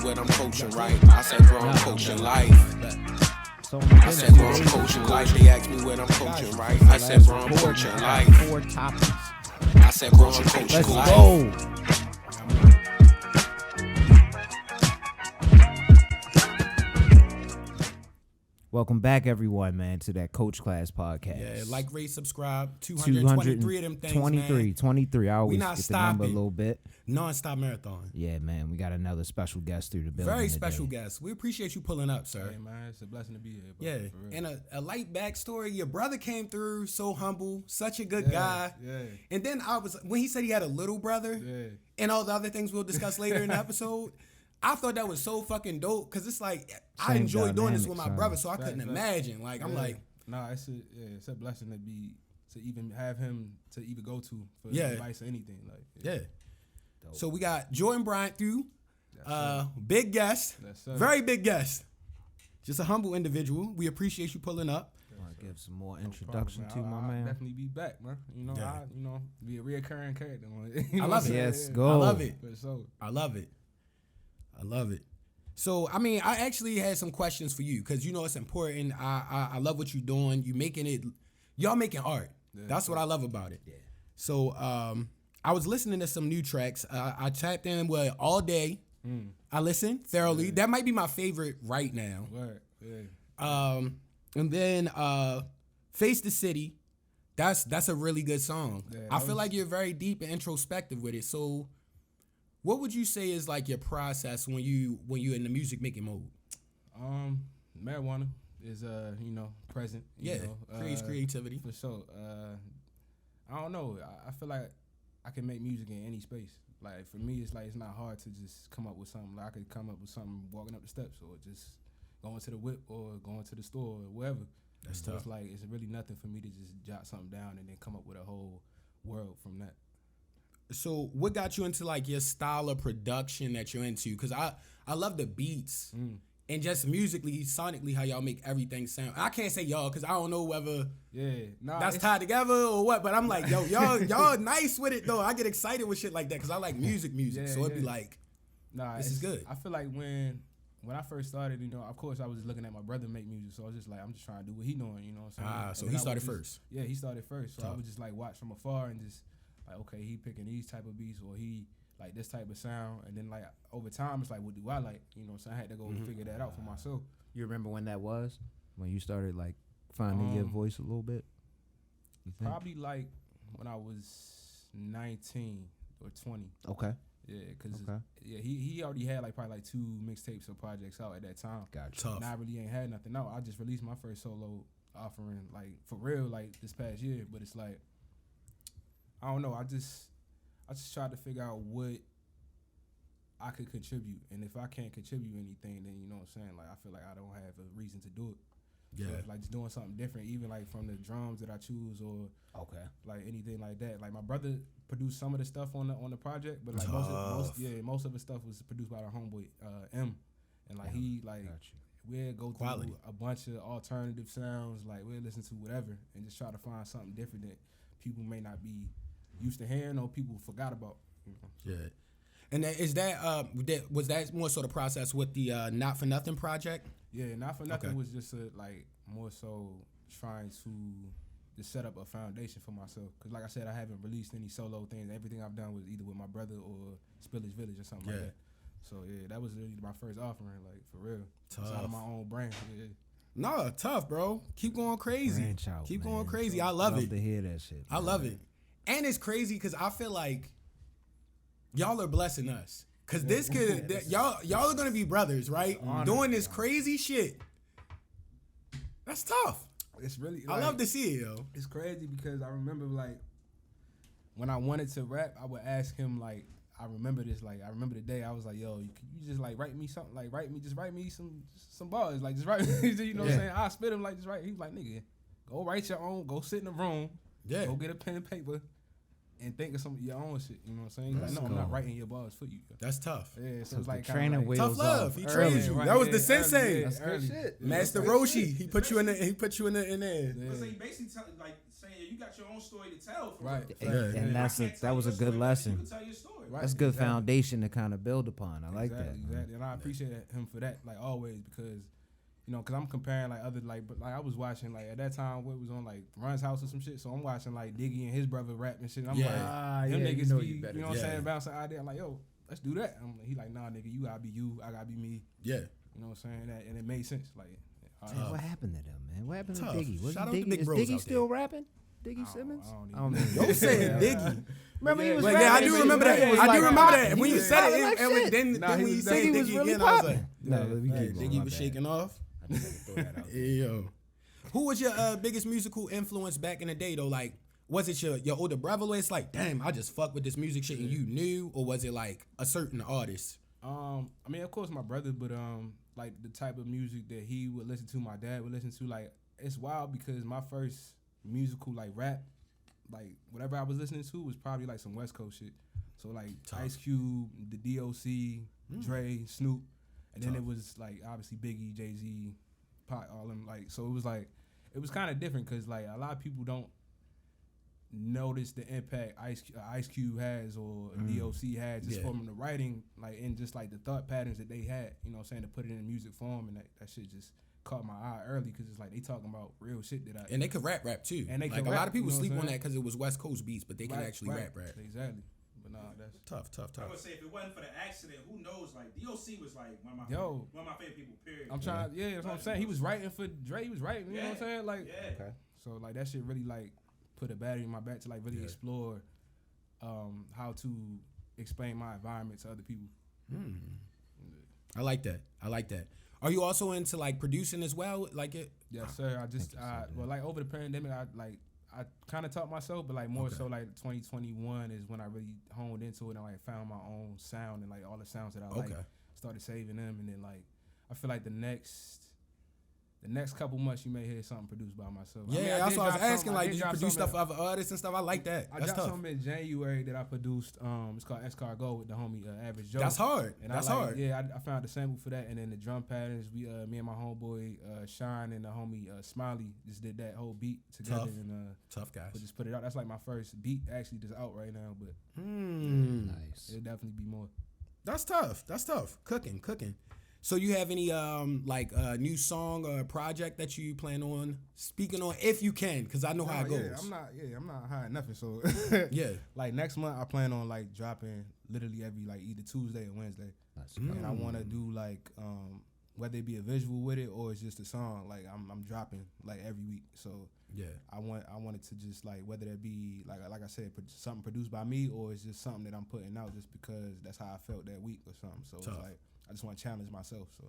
what I'm coaching, right? I said, bro, I'm coaching life. I said, bro, I'm coaching life. They asked me what I'm coaching, right? I said, bro, I'm coaching life. 4 topics. I said, bro, I'm coaching life. Let's go. Welcome back, everyone, man, to that Coach Class podcast. Yeah, like, rate, subscribe. 223 of them things, 23. I always not get the number a little bit. Non-stop marathon. Yeah, man, we got another special guest through the building. Very special guest. We appreciate you pulling up, sir. Hey, man, it's a blessing to be here, bro. Yeah, for real. and a light backstory. Your brother came through, so humble, such a good guy. Yeah. And then when he said he had a little brother, and all the other things we'll discuss later in the episode, I thought that was so fucking dope because it's like I enjoy doing this with my brother, so I couldn't imagine. Like I'm like, nah, it's a blessing to even have him to even go to for advice or anything. Like Dope. So we got Jurdan Bryant through, big guest, very big guest, just a humble individual. We appreciate you pulling up. I want to give some more introduction to my man. Definitely be back, man. You know, be a reoccurring character. I love it. Yes, go. I love it. So I love it. I love it. So, I mean, I actually had some questions for you because, you know, it's important. I love what you're doing. Y'all making art. Yeah, that's what I love about it. Yeah. So, I was listening to some new tracks. I tapped in with All Day. I listened thoroughly. Yeah. That might be my favorite right now. Right. Yeah. And then Face the City. That's a really good song. Yeah, I feel like you're very deep and introspective with it. So, what would you say is like your process when you're in the music making mode? Marijuana is present. Creates creativity for sure. I don't know. I feel like I can make music in any space. Like for me, it's like it's not hard to just come up with something. Like I could come up with something walking up the steps or just going to the whip or going to the store or wherever. That's so tough. It's like it's really nothing for me to just jot something down and then come up with a whole world from that. So what got you into like your style of production that you're into? Because I love the beats and just musically, sonically, how y'all make everything sound. I can't say y'all because I don't know whether that's tied together or what. But I'm like, yo, y'all nice with it though. I get excited with shit like that because I like music. So it'd be like, this is good. I feel like when I first started, of course I was looking at my brother make music, so I was just like, I'm just trying to do what he doing, you know what I'm saying? So he started first. Yeah, he started first. So I would just like watch from afar and just like, okay, he picking these type of beats or he like this type of sound, and then like over time it's like, what do I like? You know, so I had to go figure that out for myself. You remember when that was? When you started like finding your voice a little bit? Probably like when I was 19 or 20. Okay. Yeah, because he already had like probably like 2 mixtapes or projects out at that time. Gotcha. Tough. And I really ain't had nothing out. I just released my first solo offering like for real like this past year, but it's like I don't know. I just tried to figure out what I could contribute, and if I can't contribute anything, then you know what I'm saying. Like I feel like I don't have a reason to do it. Yeah. So, like just doing something different, even like from the drums that I choose or like anything like that. Like my brother produced some of the stuff on the project, but like most of the stuff was produced by our homeboy M, and like he like we'll go through a bunch of alternative sounds. Like we'll listen to whatever and just try to find something different that people may not be used to hearing or people forgot about. Yeah. And is was that more sort of process with the Not For Nothing project? Yeah, Not For Nothing was just like more so trying to set up a foundation for myself. Because like I said, I haven't released any solo things. Everything I've done was either with my brother or Spillage Village or something like that. So yeah, that was really my first offering, like for real. Tough. Out of my own brain. Yeah. No, tough, bro. Keep going crazy. Branch out, Keep man. going crazy. I love it. To hear that shit. I love it. And it's crazy because I feel like y'all are blessing us. Because this kid, y'all are going to be brothers, right? Doing this crazy shit. That's tough. It's really, I love to see it, yo. It's crazy because I remember, like, when I wanted to rap, I would ask him, like, I remember this, like, I remember the day I was like, yo, you just, like, write me something, like, write me some bars, like, just write me, you know what I'm saying? I spit him, like, just write. He was like, nigga, go write your own, go sit in the room, go get a pen and paper, and think of some of your own shit, you know what I'm saying? He's like, no, I'm not writing your bars for you. That's tough. Yeah, so it's like training wheels tough love. He trained you. Right, that was the sensei. That's good shit. Master Roshi. He put you in there. He put you in there. Because he basically saying you got your own story to tell. Right. And that was a good lesson. You can tell your story. That's good foundation to kind of build upon. I like that. Exactly, and I appreciate him for that, like always, because because I'm comparing like other but I was watching like at that time what was on like Run's House or some shit, so I'm watching like Diggy and his brother rap and shit. And I'm like, them niggas be, you know what I'm saying, bouncing idea. I'm like, yo, let's do that. He like, nah, nigga, you gotta be you, I gotta be me. Yeah, you know what I'm saying, and it made sense. Like, man, what happened to them, man? What happened to Diggy? Shout out Diggy? to Big Is Bros Diggy out still there. rapping? Diggy Simmons? I don't even Don't say Diggy. Remember he was Well, rapping. yeah, I do remember that. I do remember that. When you said it, like then when you said Diggy was Diggy really again, I was popping. like, No, let me keep going. Diggy was shaking off. I just had to throw that out. Yo, who was your biggest musical influence back in the day though? Like, was it your older brother? Where it's like, damn, I just fuck with this music shit, and you knew, or was it like a certain artist? I mean, of course, my brother, but like the type of music that he would listen to, my dad would listen to. Like, it's wild because my first musical like rap, like whatever I was listening to was probably like some West Coast shit. So like Ice Cube, the DOC, Dre, Snoop, and then it was like obviously Biggie, Jay-Z, Pac, all them. Like, so it was kind of different because like a lot of people don't notice the impact Ice Cube has or DOC has just from the writing, like, and just like the thought patterns that they had, you know what I'm saying, to put it in music form, and that shit just caught my eye early because it's like they talking about real shit and they could rap too. And they like a lot of people sleep on that because it was West Coast beats, but they can actually rap. Exactly. But nah, that's tough. I would say if it wasn't for the accident, who knows? Like DOC was like one of my favorite people. Period. I'm trying. Yeah, that's what I'm saying. He was writing for Dre. He was writing. You know what I'm saying? Like, okay. So like that shit really like put a battery in my back to like really explore how to explain my environment to other people. I like that. Are you also into like producing as well? Like it? Yes, sir. Well, like over the pandemic, I kind of taught myself, but like more so like 2021 is when I really honed into it and like found my own sound and like all the sounds that I like, started saving them, and then like I feel like the next couple months you may hear something produced by myself. Yeah, I mean, that's what I was asking. Like, did you produce stuff for other artists and stuff? I like that. I That's got tough. something in January that I produced. It's called Escargot with the homie Average Joe. That's hard. And that's hard. hard. Yeah, I found the sample for that, and then the drum patterns. Me and my homeboy Shine and the homie Smiley just did that whole beat together. Tough. And tough guys. We just put it out. That's like my first beat actually just out right now, but Nice. it'll definitely be more. That's tough. Cooking. So you have any new song or project that you plan on speaking on, if you can? Because I know how it goes. I'm not hiding nothing. So yeah, like next month I plan on like dropping literally every like either Tuesday or Wednesday. And I want to do like whether it be a visual with it or it's just a song. Like I'm dropping like every week. So yeah, I wanted to just like whether that be like I said something produced by me or it's just something that I'm putting out just because that's how I felt that week or something. So Tough. It's like I just want to challenge myself. So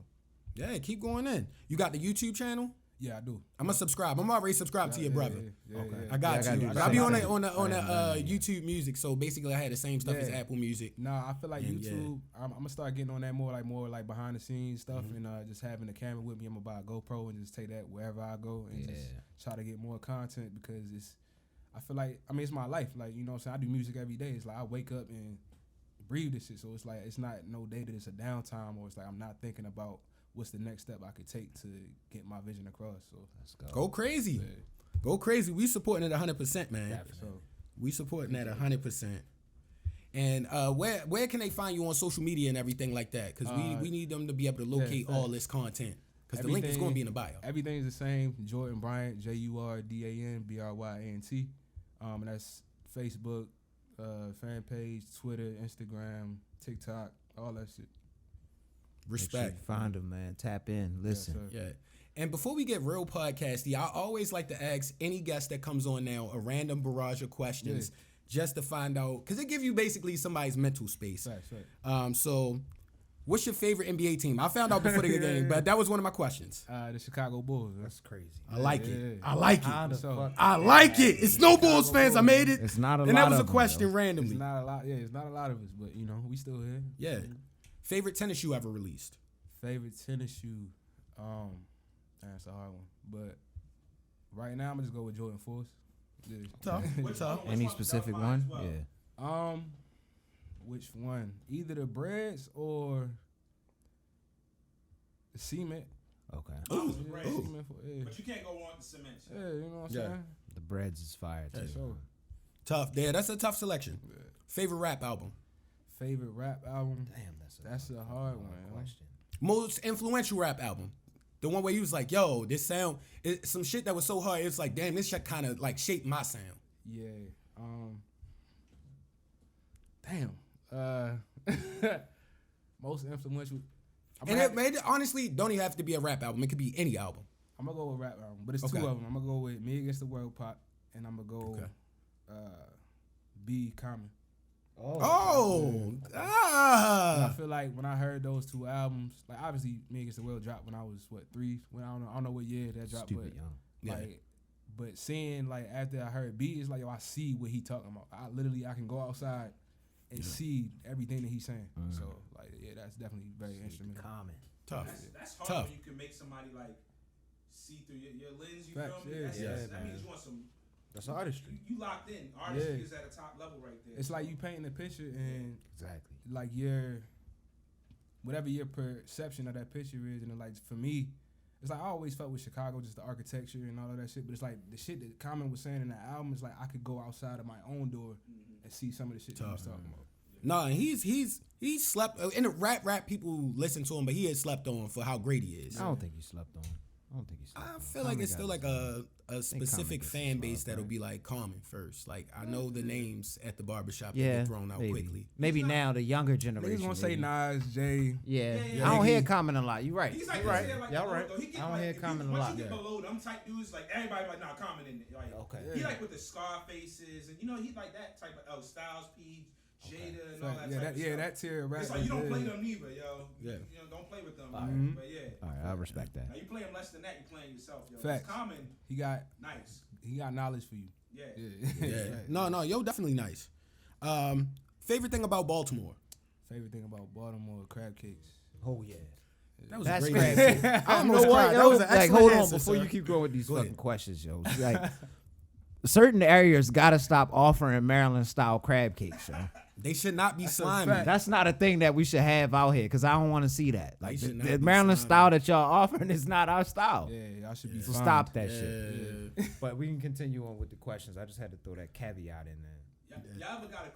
yeah, keep going in. You got the YouTube channel? yeah, I do. I'm gonna subscribe. I'm already subscribed to your brother. Yeah. I got you. do I'll be on that. the YouTube Music. So basically, I had the same stuff as Apple Music. Nah, I feel like And YouTube. I'm gonna start getting on that more like behind the scenes stuff and just having the camera with me. I'm gonna buy a GoPro and just take that wherever I go and just try to get more content because I feel like it's my life. Like, you know what I'm saying? I do music every day. It's like I wake up and breathe this shit. So it's like it's not no day that it's a downtime or it's like I'm not thinking about what's the next step I could take to get my vision across. So Let's go. Go crazy. Yeah. Go crazy. We supporting it 100%, man. So We supporting that 100%. And where can they find you on social media and everything like that? Because we need them to be able to locate all this content. Because the link is going to be in the bio. Everything's the same. Jurdan Bryant, JurdanBryant. And that's Facebook, fan page, Twitter, Instagram, TikTok, all that shit. Respect. Find them, man. Tap in. Listen. Yeah. And before we get real podcasty, I always like to ask any guest that comes on now a random barrage of questions just to find out, because it gives you basically somebody's mental space. Right. So what's your favorite NBA team? I found out before the game, but that was one of my questions. The Chicago Bulls. That's crazy. I like it. Yeah. I like How it. the So- fuck? I like it. It's no Bulls fans. I made it. It's not a And lot that was a of them, question though. randomly. It's not a lot. Yeah, it's not a lot of us, but we still here. Yeah. Favorite tennis shoe ever released? Favorite tennis shoe. That's a hard one. But right now I'm gonna just go with Jordan 4s. Yeah. Tough. Any specific one? well. Yeah. Which one? Either the Breads or the Cement. Okay. Ooh. Yeah, Cement But you can't go on the cement. yeah, you know what I'm Yeah. saying? The breads is fire too. So Tough. Yeah, that's a tough selection. Favorite rap album? favorite rap album. Damn, that's a hard one. question. Most influential rap album. The one where you was like, yo, this sound, some shit that was so hard. It's like, damn, this shit kind of like shaped my sound. Yeah. Most influential. It honestly don't even have to be a rap album. It could be any album. I'm gonna go with rap album, but it's two of them. I'm gonna go with Me Against the World Pop, and I'm gonna go Be Common. I feel like when I heard those two albums, like obviously Me Against the World dropped when I was 3. When I don't know what year that dropped, Stupid young. Like, but seeing like after I heard B, it's like yo, I see what he talking about. I can go outside and see everything that he's saying. So like that's definitely very instrumental. Common. Tough. That's hard Tough. when you can make somebody like see through your lens. You Facts, feel me? That means you want some. That's artistry. You locked in. Artistry is at a top level right there. It's like you painting a picture and Exactly. like whatever your perception of that picture is, and like for me, it's like I always felt with Chicago, just the architecture and all of that shit. But it's like the shit that Common was saying in the album is like I could go outside of my own door and see some of the shit that he was talking about. Nah, he's slept. And the rap people listen to him, but he has slept on for how great he is. I don't think he slept on. I feel like it's still like a specific fan base that'll be like Common first. Like I know the names at the barbershop that get thrown out quickly. Maybe now the younger generation. Niggas gonna say Nas, Jay. Yeah. I don't hear Common a lot. You right. He's like, You right. Like, Y'all right. I I don't hear Common a lot. Once you get below them type dudes, like everybody like Common in it. Like, he like with the scar faces, and he like that type of Styles P, Jada, and all that type of stuff. That tier rap. It's like you don't play them neither, yo. Yeah. Don't play with them. But yeah. All right, I respect that. Now you play them less than that, you playing yourself, yo. Facts. Common. He got nice. He got knowledge for you. Yeah. No, yo, definitely nice. Favorite thing about Baltimore? Favorite thing about Baltimore, crab cakes. Oh yeah. That was That's a great crazy. answer. I You know almost what, cried. yo? That was an Like, excellent hold on answer, before sir. you keep going with these Go fucking ahead. questions, yo. Like, certain areas gotta stop offering Maryland style crab cakes, yo. They should not be slimy. That's not a thing that we should have out here, cause I don't want to see that. Like should not the be Maryland slimy. style that y'all offering is not our style. Yeah, y'all should be So fined. stop that shit. But we can continue on with the questions. I just had to throw that caveat in there. Y'all ever got a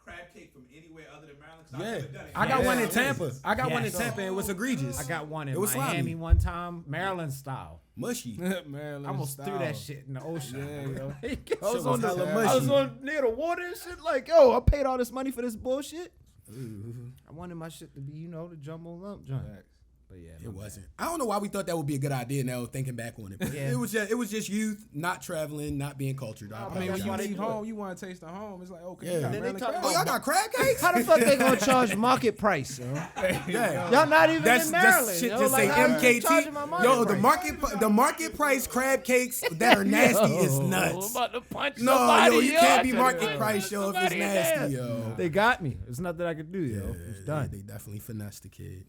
crab cake from anywhere other than Maryland? 'Cause I've never done it. I got one in Yeah. Tampa. I got one in Yeah. Tampa. It was egregious. I got one in It was Miami slimy. one time, Maryland style. Mushy. Maryland I almost style. threw that shit in the ocean. Yeah, yo. I was on hella I was mushy. on near the water and shit. Like, yo, I paid all this money for this bullshit. I wanted my shit to be, the jumbo lump joint. But yeah, It wasn't. I don't know why we thought that would be a good idea now thinking back on it. But Yeah. it was just youth, not traveling, not being cultured. I mean, when That's you why they leave do it. home, you want to taste the home. It's like, okay, Yeah. you got Then they Maryland talk crab. Oh, y'all got crab cakes? How the fuck they gonna charge market price, yo? Yeah. Y'all not even That's in Maryland. just shit. yo. Just Like, say how you MKT. charging my market Yo, price? the market price crab cakes that are nasty is Yo, nuts. I'm about to punch No, somebody, yo, you yo. can't be I market could've price, yo, if it's somebody nasty, there. yo. They got me. There's nothing I could do, yo. It's done. They definitely finessed the kid.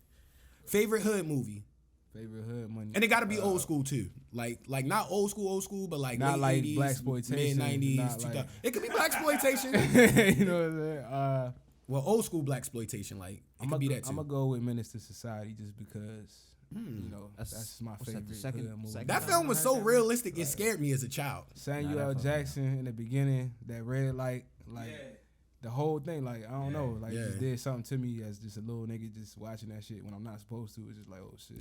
Favorite hood movie? Favorite hood money. And it got to be old school too, like not old school, but like Not late like 80s, blaxploitation, mid 90s, not 2000. like- It could be blaxploitation. You know what I'm saying? Well, old school blaxploitation, like it could be that too. I'm gonna go with Menace to Society just because that's my what's that, favorite the second- hood movie. second That film was so realistic, it scared me as a child. Samuel Nah, L. that Jackson in the beginning, that red light, like Yeah. the whole thing, like I don't know, like it just Yeah. did something to me as just a little nigga just watching that shit when I'm not supposed to. It's just like, oh shit.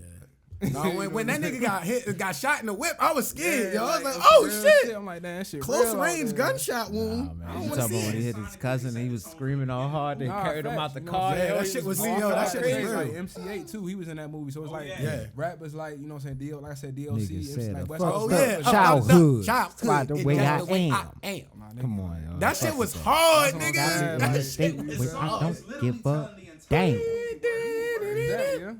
No, when that nigga got shot in the whip, I was scared. Yeah, yo, I was like, it's oh real shit, I'm like, damn, that shit close real out range there. gunshot wound. Nah, I man. don't You want to talking see about when he it. hit his cousin and he was screaming all hard. They Nah, carried him facts, out the you know car. what I'm Yeah, yo, that he shit was all yo, that fucking shit was crazy. real. Like MC8 too, he was in that movie, so it's like yeah. rappers like, you know what I'm saying, like I said, DLC, Nigga MC, said like a West fuck Coast Oh up yeah, rappers. childhood. childhood, By the it's way just I the way am. I am. Nah, nigga. Come on, yo. That shit Fuck was with hard, That's what I'm nigga. saying. That That shit state was with I hard. don't give up. Damn. Exactly, yeah.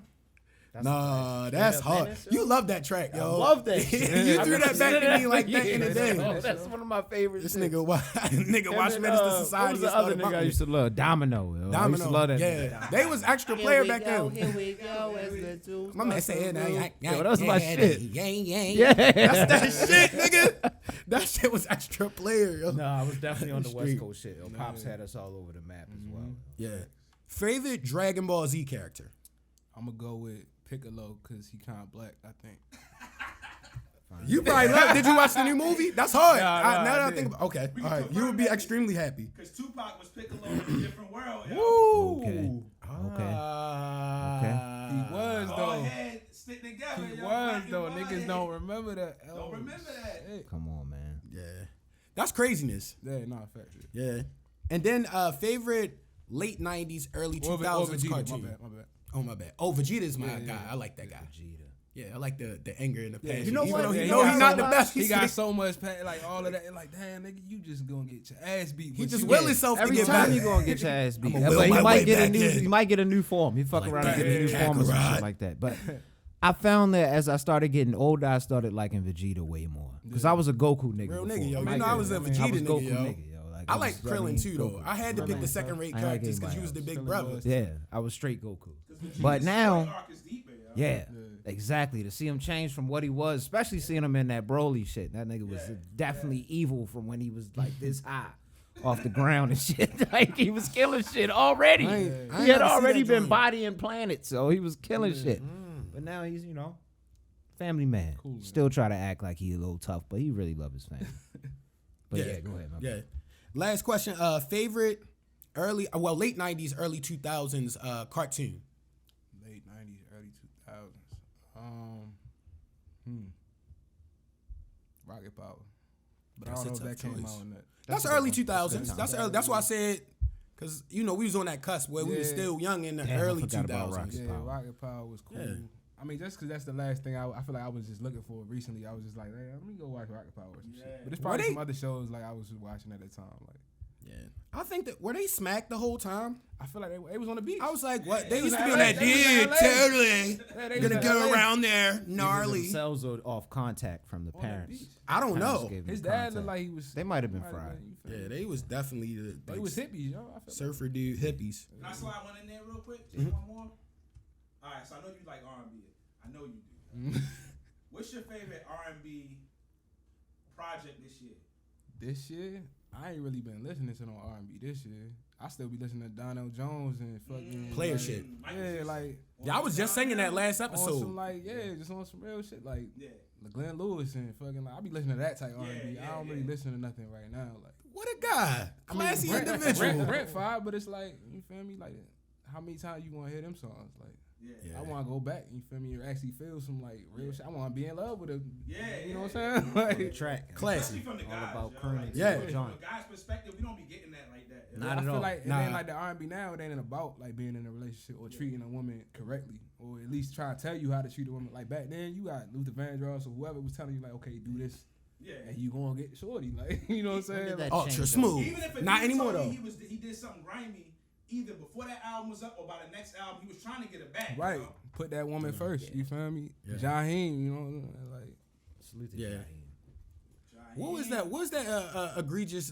Nah, that's hard. Menace, yo. You love that track, yo. I love that shit. You threw that back to me like back in the Yeah, day. that's one of my favorites. This nigga watch And Menace then, to what Society. was and the other started nigga I bumping used to love? Domino. Yo. I used Domino. to love that. Yeah, they was extra player back then. Here we go. As the two My man said, Yo, that was my shit. Yeah, that's that shit, nigga. That shit was extra player, yo. No, I was definitely on the West Street. Coast shit. Yo. Pops had us all over the map as well. Yeah. Favorite Dragon Ball Z character? I'm gonna go with Piccolo because he kind of black, I think. You probably love. Did you watch the new movie? That's hard. Nah, now that I didn't. think about, okay, all right, you would be extremely happy. Because Tupac was Piccolo in a different world. Yo. Woo! niggas don't remember that. Don't remember that. Shit. Come on, man. Yeah. That's craziness. Yeah, no, facts. Yeah. And then favorite late 90s, early 2000s cartoon. My bad. Oh, my bad. Oh, Vegeta's my guy. Yeah. I like that guy. Vegeta. Yeah, I like the anger and the passion. You know Even what? though Yeah, he know he's not the best. He got so much like all of that. Like, damn, nigga, you just gonna get your ass beat. He but just you- will himself to Every get time better. you gonna get your ass beat. I'ma will But my he way might get a back new. in. He might get a new form. He fuck Like around and that. get a new form or some Kakarot. shit like that. But I found that as I started getting older, I started liking Vegeta way more because I was a Goku nigga. Real before. nigga, yo. Like, You know I was a I Vegeta was nigga, Goku yo. nigga, yo. I like Krillin too, though. Goku. I had to pick the second-rate I ain't characters like because you was the big Krillin brother. was- Yeah, I was straight Goku. Vegeta's But now, story arc is deeper, yo. yeah, exactly. To see him change from what he was, especially seeing him in that Broly shit. That nigga was definitely evil from when he was like this high off the ground and shit. Like he was killing shit already. I ain't He had never see already that been joint. bodying planets, so he was killing shit. But now he's, family man. Cool, man. Still try to act like he a little tough, but he really love his family. But yeah, go ahead, man. Yeah. Last question. Favorite late 90s, early 2000s cartoon. Late 90s, early 2000s. Rocket Power. But That's I don't a know if that tough came choice. out in that. That's early 2000s. That's early. That's why I said, because, we was on that cusp where we was Yeah. still young in the Damn, I early forgot about 2000s. Rocket Yeah, Power. Rocket Power was cool. Yeah. I mean, just because that's the last thing I feel like I was just looking for recently. I was just like, hey, let me go watch Rocket Power or some shit. But there's probably some other shows like I was just watching at the time. Like, Yeah. I think that, were they smacked the whole time? I feel like they was on the beach. I was like, what? They They used was to be in on that LA. They was in dude, LA. totally. Yeah, they was Gonna in go LA. around there, Either gnarly. themselves or off contact from the the parents. beach. I don't Parents know. gave them His dad contact. looked like he was. They might have been fried. you feel Yeah, me? they was definitely the They was hippies, yo. I feel surfer dude hippies. Can I slide one in there real quick? Just one more. All right, so I know you like R&B. I know you do. What's your favorite R&B project this year? This year, I ain't really been listening to no R&B this year. I still be listening to Donnell Jones and fucking Player like, shit. Yeah, like Yeah, I was just singing that last on some episode. like just on some real shit like Yeah. Glenn Lewis and fucking like I be listening to that type R&B. yeah, I don't really listen to nothing right now. Like What a guy. Classy Brent individual. fire, but it's like you feel me? Like how many times you gonna hear them songs? Like Yeah. I want to go back. You feel me? Or actually feel some like real shit. I want to be in love with a. Yeah, You know what yeah. I'm saying? Like, Track. Classy. Especially from the All guys, about yo. crooning Like, to Yeah. the From joint. a guy's perspective, we don't be getting that like that. yo. Not at I feel all. like, and Nah. then like the R&B now, it ain't about like being in a relationship or treating a woman correctly, or at least try to tell you how to treat a woman. Like back then, you got Luther Vandross or whoever was telling you like, okay, do this, Yeah. and you gonna get shorty. Like you know what I'm saying? did Like, that Ultra change, smooth. Even if a Not dude anymore told though. me he did something grimy, either before that album was up or by the next album, he was trying to get it back. right, yo. put that woman first. You feel me? Yeah. Jaheim, you know, like Salute to Yeah. Jaheim. What was that? What was that egregious?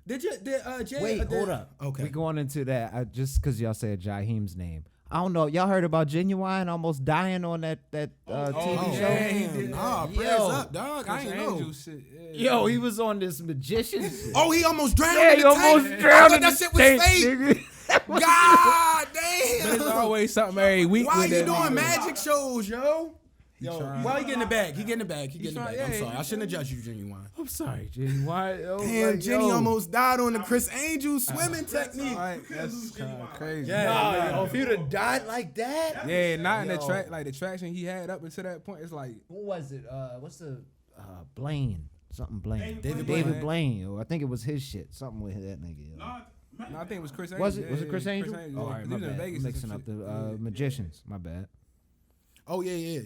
Did Jay? Wait, hold up. Okay. We going into that just because y'all said Jaheim's name. I don't know. Y'all heard about Ginuwine almost dying on that TV Oh, show? yeah, he damn. did. Nah, prayers Yo. up, dog. I ain't know. Angel shit. Yeah. Yo, he was on this magician shit. Oh, he almost drowned yeah, in he the almost tank. drowned I in thought that the shit was tank, fake. nigga. God But it's damn. always something every week. Why are with you that doing nigga. magic shows, yo? Yo, trying. well, he get in the bag. He get in the bag. He get in the trying- bag. I'm yeah, sorry. he I shouldn't have judged you, Genuine. I'm sorry, Ginuwine. Yo, Damn, like, Jenny yo. almost died on the Chris Angel swimming technique. Like, that's kind of crazy. Yeah. Nah, yo, if you'd have died like that. Yeah, not in the Yo. track, like the traction he had up until that point. It's like Who was it? What's the Blaine? Something Blaine. David David Blaine. Yo, I think it was his shit. Something with that nigga. Yo. no, I think it was Chris Angel. Was it? Was it Chris Yeah, Angel? Chris Oh, all right, He my was in bad. Vegas I'm or mixing some up the shit. magicians. My bad. Oh yeah.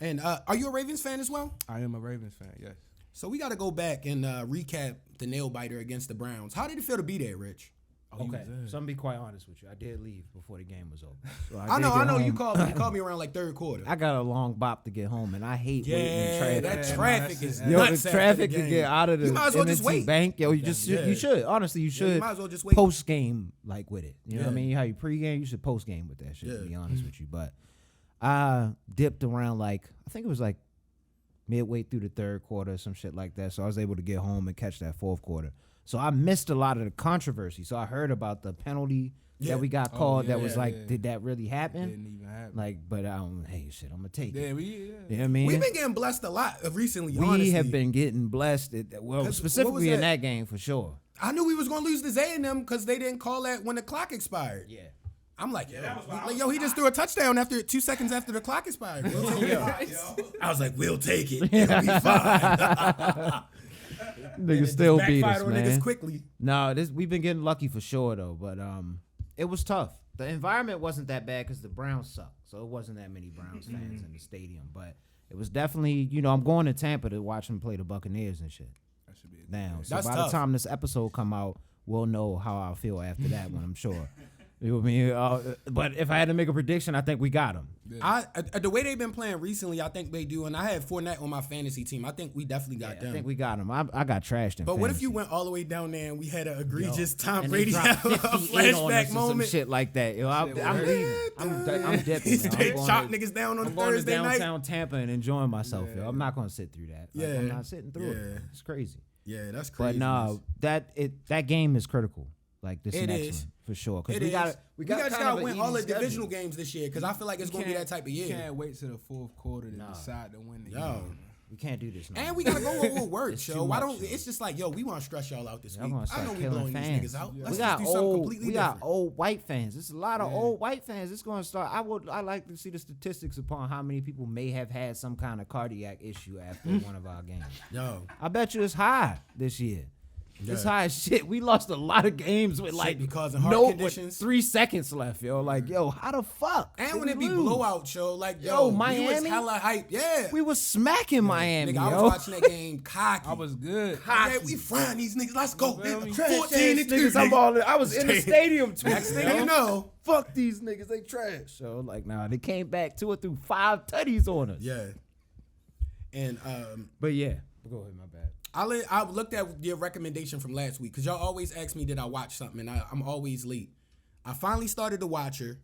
And are you a Ravens fan as well? I am a Ravens fan. Yes. So we got to go back and recap the nail biter against the Browns. How did it feel to be there, Rich? Okay, so I'm gonna be quite honest with you. I did leave before the game was over. So I did know. get I know. You home. called me around like third quarter. I got a long bop to get home, and I hate waiting in traffic. that Yeah, traffic no, is that's- Yo, nuts. the after traffic the could game. get out of the You might as well just M&T wait. bank. Yo, you just Yeah. you should honestly you Yeah, should you might as well just wait. post game like with it. You know what I Yeah. mean? How you pregame, you should post game with that shit. To Yeah. be honest with you, but I dipped around like I think it was like midway through the third quarter, some shit like that. So I was able to get home and catch that fourth quarter. So I missed a lot of the controversy. So I heard about the penalty Yeah. that we got Oh, called. That yeah, was like, yeah. did that really happen? Didn't even happen. Like, but hey, shit, I'm gonna take it. Yeah, You know what I yeah. mean? We've been getting blessed a lot recently. We honestly. have been getting blessed. Well, 'Cause specifically what was in that? that game for sure. I knew we was gonna lose to Zay and them because they didn't call that when the clock expired. Yeah. I'm like, that was why I yo, was he just threw a touchdown after 2 seconds after the clock expired. We'll take it. I was like, we'll take it. It'll be fine. Niggas still beat us, Backfired on man. niggas quickly. No, we've been getting lucky for sure though, but it was tough. The environment wasn't that bad because the Browns suck, so it wasn't that many Browns fans in the stadium. But it was definitely, I'm going to Tampa to watch them play the Buccaneers and shit. That should be a Now, so That's by tough. the time this episode come out, we'll know how I feel after that one. I'm sure. You know what I mean? But if I had to make a prediction, I think we got him. The way they've been playing recently, I think they do. And I had Fournette on my fantasy team. I think we definitely got them. I think we got him. I got trashed in But what if fantasy. you went all the way down there and we had an egregious Tom And they Brady dropped 58 on us flashback or some moment? shit like that? I'm leaving. I'm dipping. He's yo. I'm straight going chop to- niggas down on I'm a going to Thursday night. downtown Tampa and enjoying myself, yo. I'm not going to sit through that. Like, I'm Yeah. not sitting through it. Yeah. It's crazy. Yeah, that's But crazy. no, that game is critical. Like this It next is. one for sure. Because It we got is. we just got kind gotta of win an all the easy schedule. divisional games this year because I feel like it's gonna be that type of You year. can't wait till the fourth quarter to decide to win the Yo. game. We can't do this. No And more. we gotta go with what works, It's yo. too Why much, don't? yo. It's just like, yo, we want to stress y'all out this Y'all week. gonna I start know we killing blowing fans. these niggas out. We Let's got just do something old. completely We different. got old white fans. There's a lot of old white fans. It's gonna start. I like to see the statistics upon how many people may have had some kind of cardiac issue after one of our games. Yo, I bet you it's high this year. It's Yeah. high as shit. We lost a lot of games with like because of heart conditions. with 3 seconds left, yo. Like, yo, how the fuck? and did when it we be lose? blowout, yo, like Yo, we was Miami? hella hype. Yeah, We was smacking Miami, nigga, I was yo. watching that game cocky. I was good. Yeah, we frying these niggas. Let's go. feel me? 14 and 2. Niggas, I was in the stadium too. Next thing you know, Fuck these niggas, they trash. So like, nah, they came back 2 or 5 tutties on us. yeah. And But yeah, go ahead, my bad. I looked at your recommendation from last week because y'all always ask me did I watch something, and I'm always late. I finally started The Watcher.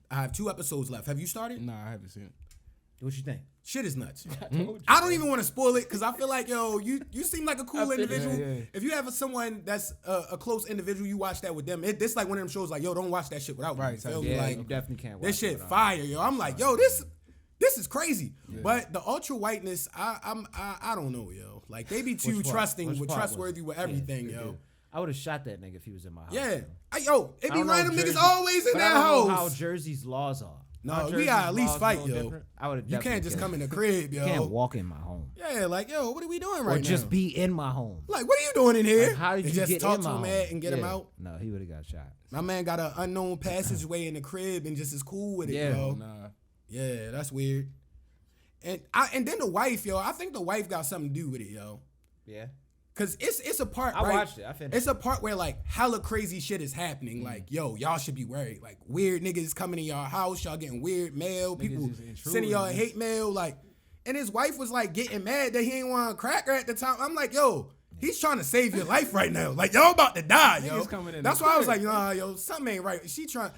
I have 2 episodes left. Have you started? Nah, I haven't seen it. What you think? Shit is nuts. I don't even want to spoil it because I feel like, yo, you seem like a cool individual. yeah. If you have someone that's a close individual, you watch that with them. This like one of them shows like, yo, don't watch that shit without me. Right, You feel yeah, me? Yeah, Like, you definitely can't watch this shit it fire, yo. I'm like, yo, this is crazy. But the ultra whiteness, I don't know, yo. Like they be too Which part? trusting Which with part was trustworthy it? with everything, Yeah, yo. I would have shot that nigga if he was in my house. Yeah. yo. Yo, it I be don't know random niggas Jersey- always in but that I don't know how house. Jersey's laws are. No, Our we Jersey's gotta at least laws a fight, little yo. different. I would. You can't just come in the crib, yo. You can't walk in my home. Yeah, like, yo, what are we doing right Or now? just be in my home. Like, what are you doing in here? Like, how did And you just get talk in to my him home? at and get him Yeah. out? No, he would have got shot. My man got an unknown passageway in the crib and just is cool with it, Yeah. yo. Nah. Yeah, that's weird. And then the wife, yo, I think the wife got something to do with it, yo. Yeah. Cause it's a part, I right? watched it. I finished It's a part where like hella crazy shit is happening. Like, yo, y'all should be worried. Like weird niggas coming in y'all house, y'all getting weird mail, people just intruding, sending y'all man. hate mail. Like, and his wife was like getting mad that he ain't want to crack her at the time. I'm like, yo, he's trying to save your life right now. Like y'all about to die, yo. Niggas coming in That's the why I was crib. like, nah, yo, something ain't right. She trying,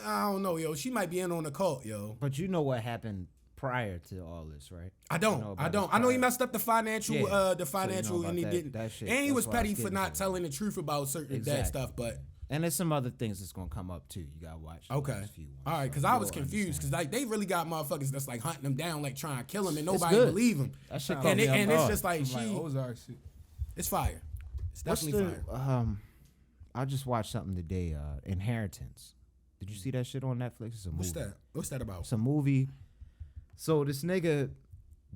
I don't know, yo. She might be in on the cult, yo. But you know what happened prior to all this, right? I don't. about I know he his messed up the financial, Yeah. So you know financial, about and he that- didn't. that shit. And he That's was why I was petty for getting not to. telling the truth about certain that Exactly. stuff. But And there's some other things that's gonna come up too. You gotta watch. the okay, next few ones, all right, so because I you'll was confused understand. because like they really got motherfuckers that's like hunting him down, like trying to kill him, and It's nobody good. believe him. That shit And, caught me it, off and it's guard. just like Some like Ozark shit. it's fire. It's What's definitely the fire. I just watched something today. Inheritance. Did you see that shit on Netflix? It's a movie. What's that? What's that about? It's a movie. So this nigga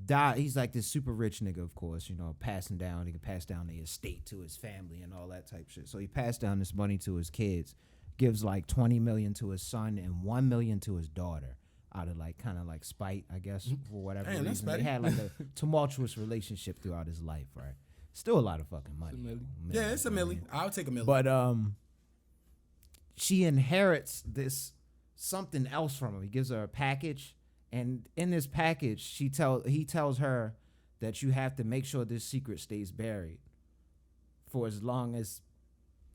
died. He's like this super rich nigga, of course. You know, passing down. He can pass down the estate to his family and all that type shit. So he passed down this money to his kids. Gives like $20 million to his son and $1 million to his daughter. Out of like kind of like spite, I guess, for whatever Damn, that's reason. They petty. had like a tumultuous relationship throughout his life, right? Still a lot of fucking money. It's a milli. Yeah, it's a milli. I'll take a milli. But she inherits this something else from him. He gives her a package, and in this package, he tells her that you have to make sure this secret stays buried for as long as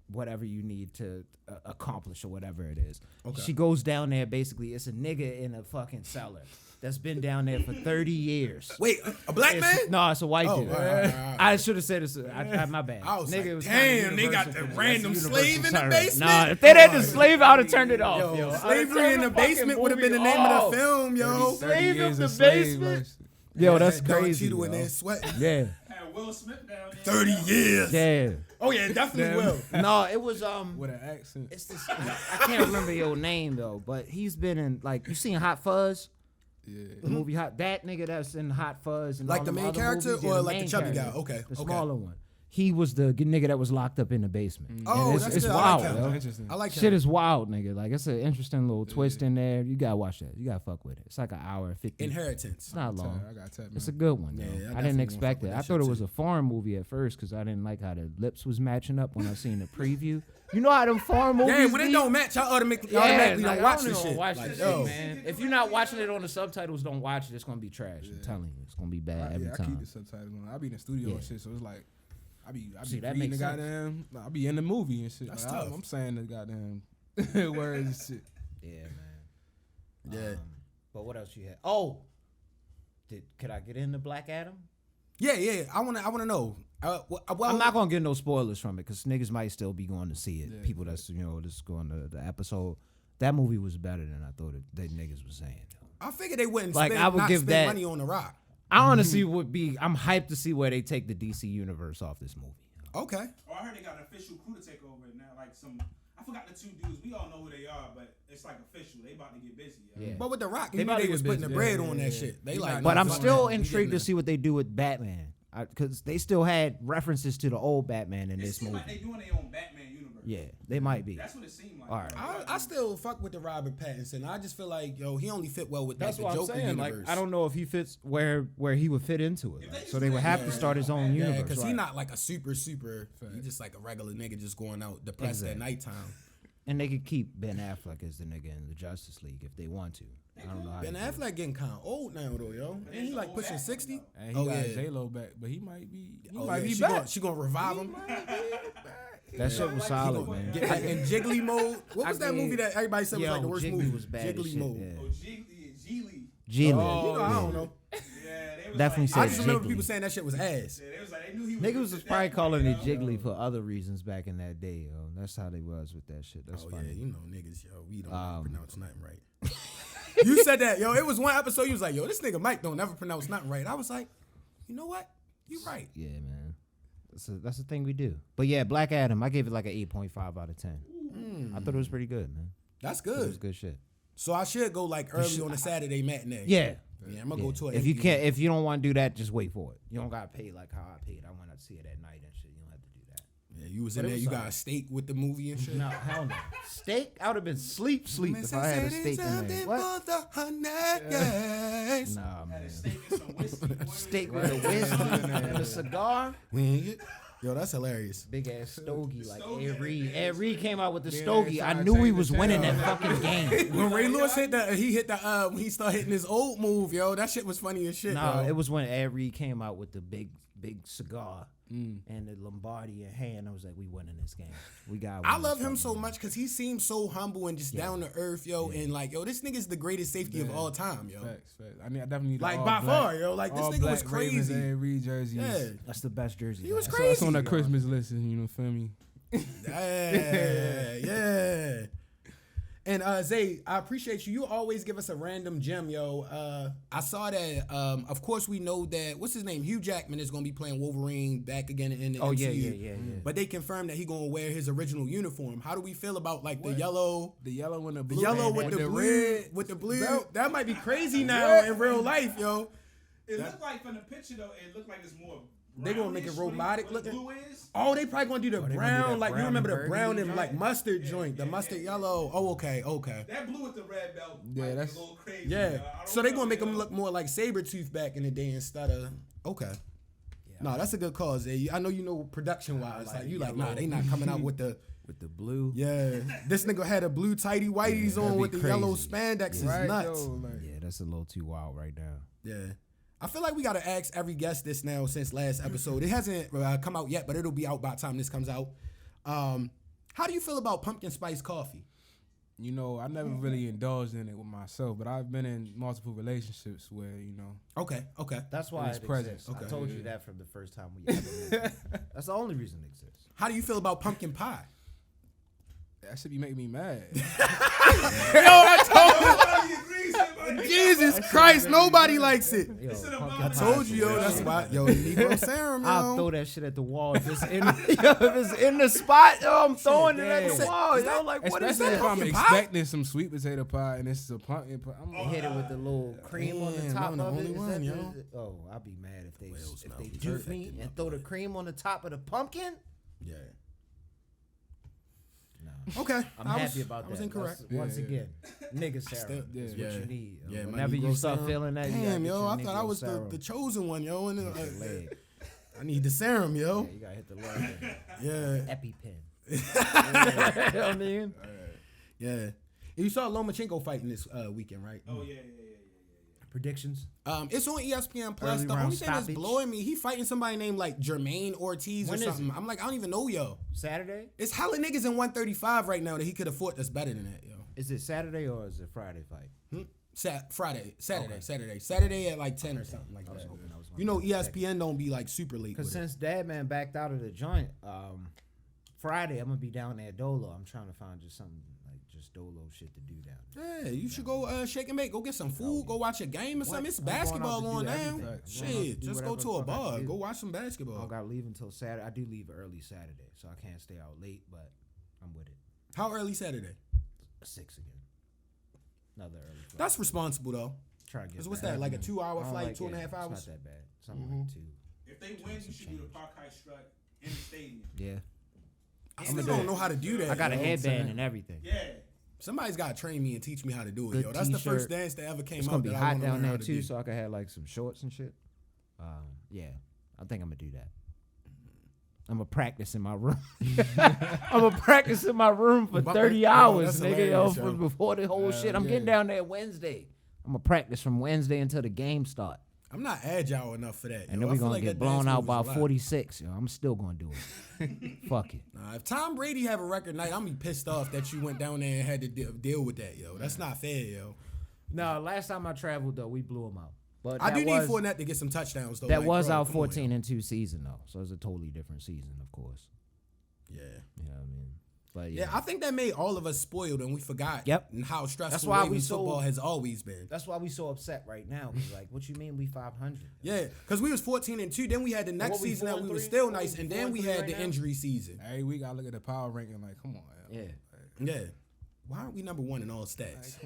whatever you need to accomplish or whatever it is. Okay. She goes down there. Basically, it's a nigga in a fucking cellar that's been down there for 30 years. Wait, a black man? No, it's a white Oh, dude. all right. I should have said it's. My bad. I was Nigga, like, was damn, kinda they got universal the for this. random That's a slave in the universal term. basement? Nah, if they had the slave, I would have turned it off, yo. Yo, I'd have slavery turned in the fucking basement would have been the movie name off. of the film, yo. 30 Slave years of of the slave basement? life. Yo, that's Don crazy. Cheadle in yo. there sweating. Yeah, Had Will Smith down there. 30 years. yeah. Oh yeah, it definitely will. No, it was with an accent. It's this. I can't remember your name though, but he's been in like you seen Hot Fuzz. Yeah. The movie Hot. That nigga that's in Hot Fuzz and Like all the them main other character movies, or the like the main chubby guy? character, Okay, the okay. smaller one. He was the nigga that was locked up in the basement. Oh, And that's it's good. wild, I like yo. him. Interesting. I like Shit him. is wild, nigga. Like it's an interesting little twist in there. You gotta watch that. You gotta fuck with it. It's like an hour and 50. Inheritance. It's not long. I got tapped. It's a good one. Yeah, Though. I I definitely didn't gonna expect fuck with it. that I thought shit it was too. a foreign movie at first because I didn't like how the lips was matching up when I seen the preview. You know how them foreign movies. Yeah, when it be? don't match, y'all automatically like, don't watch I this don't shit. watch Like, this yo. shit, man. If you're not watching it on the subtitles, don't watch it. It's gonna be trash. I'm telling you, it's gonna be bad every I time. keep the subtitles on. I be in the studio and shit, so it's like I be See, that reading makes the sense. goddamn. I be in the movie and shit. That's Like, tough. I'm saying the goddamn words and shit. Yeah, man. Yeah. But what else you had? Oh, could I get into Black Adam? Yeah. I wanna know. Well, I'm not gonna get no spoilers from it because niggas might still be going to see it. Yeah, People that's just going to the episode. That movie was better than I thought they niggas was saying. I figured they wouldn't Like, spend, I would not give spend that- money on The Rock. I honestly would be. I'm hyped to see where they take the DC universe off this movie. Okay. Oh, I heard they got an official crew to take over now. Like I forgot the two dudes. We all know who they are, but it's like official. They about to get busy. Yeah. But with The Rock, They you know about they to was get putting the busy. bread Yeah, on yeah, that yeah. shit. They He like, not- But I'm fuck still that. We intrigued to getting see what they do with Batman because they still had references to the old Batman in It this seems movie. like they doing their own Batman universe. Yeah, they might be. That's what it seemed like. All right. I still fuck with the Robert Pattinson. I just feel like, yo, he only fit well with That's the what I'm Joker saying. universe. Like, I don't know if he fits where he would fit into it. If Like, they so they would have to just- start his own Yeah, universe. because right? he not like a super. He just like a regular nigga just going out depressed Exactly. at nighttime. And they could keep Ben Affleck as the nigga in the Justice League if they want to. I don't know how Ben they do it. Affleck getting kind of old now though, yo. Ain't he like pushing 60? And he Oh, got yeah. J-Lo back, but he might be. He Oh, might yeah, be she back. Gonna, she gonna revive him. That shit was solid, man. Get like in Jiggly mode. What was that mean, movie that everybody said was like the worst Jiggly movie? was bad as Jiggly shit, mode. yeah. Oh, Geely. Geely. You know, I don't know. Yeah, they was Definitely like, said I just remember Jiggly. people saying that shit was ass. Yeah, they was like, they knew he was. Niggas was probably calling it Jiggly for other reasons back in that day, yo. That's how they was with that shit. That's Oh funny. yeah, you know niggas, yo, we don't pronounce nothing right. You said that, yo. It was one episode. You was like, yo, this nigga Mike don't never pronounce nothing right. I was like, you know what? You right. Yeah, man. That's the thing we do. But yeah, Black Adam, I gave it like an 8.5 out of 10. I thought it was pretty good, man. That's It was good. good shit. So I should go like early on a Saturday matinee. Yeah. Yeah, I'm gonna go to it. If you can't, if you don't want to do that, just wait for it. You don't gotta pay like how I paid. I went to see it at night and shit. You don't have to do that. Yeah, you was But in it there. was You solid. got a steak with the movie and shit. No, hell no. Steak? I would have been sleep if I had a steak in there. What? Nah, man. Steak and some whiskey. boy. Steak with a whiskey and a cigar. Yo, that's hilarious. Big ass stogie. Like Stogie. Ed Reed came out with the Yeah, stogie. I trying to knew he change was the winning that channel. fucking game. When Ray Lewis hit when he started hitting his old move, yo, that shit was funny as shit. No, yo. it was when Ed Reed came out with the big cigar and the Lombardi in hand. I was like, we winning this game. We got. I love him so much because he seems so humble and just down to earth, yo, and like, yo, this nigga's the greatest safety of all time, yo. Facts. I mean, I definitely need Like all by black, far, yo, like this all nigga was black Ravens crazy. and Reed jerseys. Yeah, That's the best jersey. he was man. So crazy. it's on the yo. Christmas list, you know, feel me? Yeah. And Zay, I appreciate you. You always give us a random gem, yo. I saw that. Of course, we know that. What's his name? Hugh Jackman is gonna be playing Wolverine back again in the MCU. Yeah. But they confirmed that he gonna wear his original uniform. How do we feel about like the yellow? The yellow and the The blue. yellow with the blue, red. with the blue. belt. That might be crazy now in real life, yo. It looked like from the picture though. It looked like it's more. They gonna make it brownish. robotic What the looking? blue is? Oh, they probably gonna do the they gonna do brown, that like you brown remember and the brown burgundy and like joint? mustard joint, the mustard yellow. Oh, okay. That blue with the red belt. Yeah, might be that's- a little crazy. Yeah. I don't So they know, gonna make yo. him look more like Sabretooth back in the day instead of okay. No, that's a good cause. Eh? I know you know production wise. Like you like, nah, they not coming out with the With the blue. yeah. This nigga had a blue tighty whiteies that'd on be with the yellow crazy. spandex. Is Right, nuts. yo, like, Yeah, that's a little too wild right now. Yeah. I feel like we gotta ask every guest this now since last episode. It hasn't come out yet, but it'll be out by the time this comes out. How do you feel about pumpkin spice coffee? you know, I never really indulged in it with myself, but I've been in multiple relationships where, you know, Okay. That's why It's it present. exists. Okay. I told you that from the first time we ever met. That's the only reason it exists. How do you feel about pumpkin pie? that should be making me mad. Nobody agrees with Jesus Christ, nobody likes it. Yo, It's in a pumpkin bottle. I pie told is you, yo. the That's shit. why, yo, Negro serum, yo. I'll throw that shit at the wall. If it's in, if it's in the spot, yo, I'm throwing it at the Yeah. wall. Is Yo, that- like, what is Especially that? if I'm Pumpkin pie? expecting some sweet potato pie and it's a pumpkin pie. I'm Hit it with the little cream on the Damn, top I'm the of it. only Is one, that yo. Oh, I'll be mad if they Whales if now. they You jerk me infected my and throw the blood. cream on the top of the pumpkin. Yeah. No, Okay. I'm I happy was, about that. I was incorrect. That's- Once Yeah. again, nigga serum Still- is yeah. what you need. Yeah, my Whenever you Negro start serum. feeling that, you gotta Damn, get yo, your I thought I Negro was serum. the chosen one, yo. And, Hit your leg. I need the serum, yo. Yeah, you gotta hit the leg. Yeah. EpiPen. You know what I mean? Yeah. You saw Lomachenko fighting this weekend, right? Oh yeah. Predictions. It's on ESPN Plus. Early The round only thing that's stoppage. blowing me, he fighting somebody named like Jermaine Ortiz When or is something. it? I'm like, I don't even know, yo. Saturday? It's hella niggas in 135 right now that he could have fought that's better than that, yo. Is it Saturday or is it Friday fight? Saturday at like 10 or something like that. hoping that was You know, Monday. ESPN don't be like super late Because with it. since Dadman backed out of the joint, Friday I'm gonna be down there at Dolo. I'm trying to find just something like just Dolo shit to do down there. Yeah, you should go shake and bake. Go get some food. Go watch a game or something. It's I'm going out basketball to do on now. everything. I'm going out to Shit, do just go whatever to a the fuck I bar. can do. Go watch some I don't basketball. gotta leave until Saturday. I do leave early Saturday, so I can't stay out late, but I'm with it. How early Saturday? 6 again. Another early flight. That's responsible though. Try to get Cause what's back. that? Like a 2-hour I don't flight, like 2.5 it. hours. It's not that bad. Something like 2. If they win, you should do the Park Heights Strut in the stadium. Yeah. I still don't know how to do that. I got a yo. headband and everything. Yeah. Somebody's got to train me and teach me how to do it, Good yo. That's the t-shirt. first dance that ever came It's out. gonna be that I hot wanna down learn how there to too, do. so I can have like some shorts and shit. Yeah, I think I'm gonna do that. I'm gonna practice in my room. I'm gonna practice in my room for 30 Yo, hours, that's nigga. Yo, hilarious, yo. before the whole shit. I'm yeah. getting down there Wednesday. I'm gonna practice from Wednesday until the game start, I'm not agile enough for that. and yo. then I we're feel gonna like get that dance blown out move by is a lot. 46. Yo, I'm still gonna do it. Fuck it. Nah, if Tom Brady have a record night, I'm gonna be pissed off that you went down there and had to deal with that, yo. That's not fair, yo. No, last time I traveled though, we blew them out. But I that do need was- Fournette to get some touchdowns though. That like, was bro, our come on, 14-2 season though, so it's a totally different season, of course. yo. Yeah. You know what I mean? But Yeah, I think that made all of us spoiled and we forgot Yep. and how stressful That's why we Ravens so- football has always been. that's why we so upset right now. 'Cause like, what you mean we 500? Yeah, because we was 14-2, then we had the next what we season that we was 4-3? still What nice, we and then we 4-3 had right the now? injury season. Every week I look at the power ranking like, come on. Yeah. Yeah. Why aren't we number one in all stats?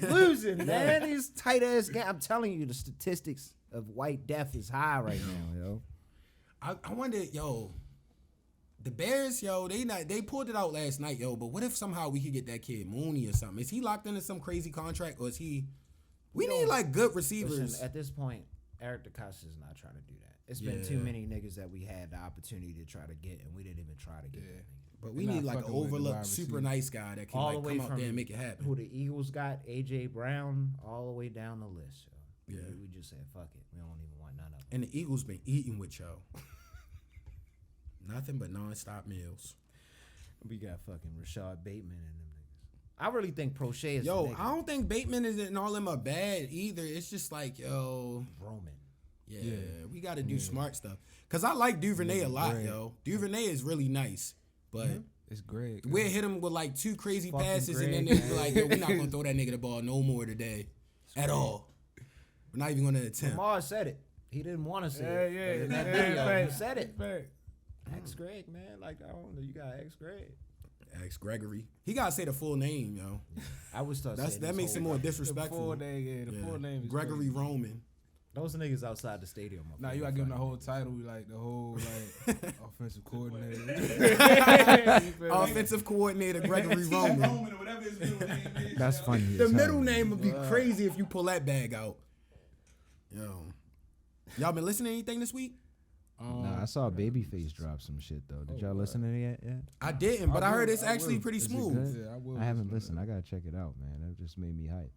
Losing, man. These tight ass games. I'm telling you, the statistics of white death is high right now, yo. I wonder, yo, the Bears, yo, they pulled it out last night, yo. But what if somehow we could get that kid Mooney or something? Is he locked into some crazy contract, or is he? We need like good receivers. Listen, at this point, Eric DeCosta is not trying to do that. It's been Yeah. too many niggas that we had the opportunity to try to get, and we didn't even try to get that nigga. But we They're need not like an fucking with the overlooked, wide super receiver. nice guy that can All the like way come out from there and make it happen. Who the Eagles got, AJ Brown, all the way down the list, yo. Yeah. We just said fuck it. We don't even want none of them. And the Eagles been eating with y'all. Nothing but nonstop meals. We got fucking Rashad Bateman and them niggas. I really think Prochet is Yo, the nigga. I don't think Bateman and all them are bad either. It's just like, yo, Roman. yeah, we got to do smart stuff. Cause I like Duvernay a lot, yo. Duvernay is really nice, but It's great. we'll hit him with like 2 crazy Fucking passes, and then Greg, they be like, yo, we're not gonna throw that nigga the ball no more today, at all. We're not even gonna attempt. Lamar said it. He didn't want to say Yeah, it. yeah, But in that yeah, video, right. he said it. Right. Ask Greg, man. Like, I don't know. You got to ask Greg. Ask Gregory. He gotta say the full name, yo. I would start That saying makes this him whole- more The disrespectful. full name, yeah. The Yeah. full name is Gregory crazy. Roman. Those niggas outside the stadium. Nah, you gotta give him the whole title, like the whole like offensive coordinator. Offensive coordinator Gregory Roman. Roman or whatever his middle name is. That's yo. funny. The as hell. middle name would be crazy if you pull that bag out. Yo. Y'all been listening to anything this week? Nah, I saw Babyface drop some shit though. Did y'all listen to it yet? Yeah. I didn't, but I heard will, it's I actually will. pretty Is it smooth. good? Yeah, I will. I haven't listen listened. I gotta check it out, man. That just made me hype.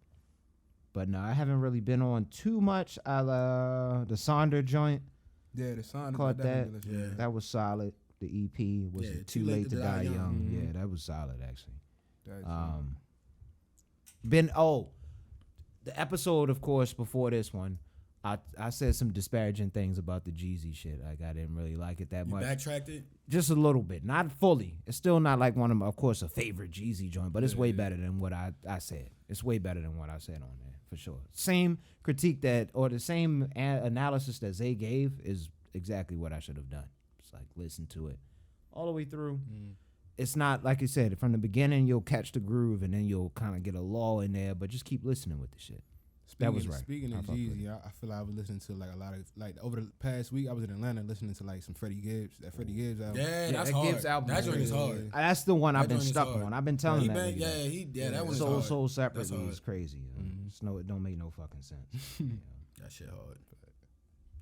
But no, I haven't really been on too much. The Sonder joint, Yeah, the sign. Caught that. Yeah. that was solid. The EP was Yeah, Too Late to Die Young. Mhm. Yeah, that was solid actually. That's The episode, of course, before this one I said some disparaging things about the Jeezy shit. Like I didn't really like it that You much. backtracked it? Just a little bit, not fully. It's still not like one of my, of course, a favorite Jeezy joint, but it's way better than what I said. It's way better than what I said on there, for sure. Same critique or the same analysis that Zay gave is exactly what I should have done. It's like, listen to it all the way through. It's not, like you said, from the beginning, you'll catch the groove, and then you'll kind of get a lull in there, but just keep listening with the shit. That was right. Speaking of Jeezy, I feel like I was listening to like a lot of like over the past week. I was in Atlanta listening to like some Freddie Gibbs. That Freddie Gibbs album. Yeah, that's that hard. Gibbs album That is joint is really- hard. That's the one I've been joint is stuck hard. on. I've been telling He that. been- nigga that one is Soul hard. Soul separately That's hard. is crazy. It don't make no fucking sense. That shit hard.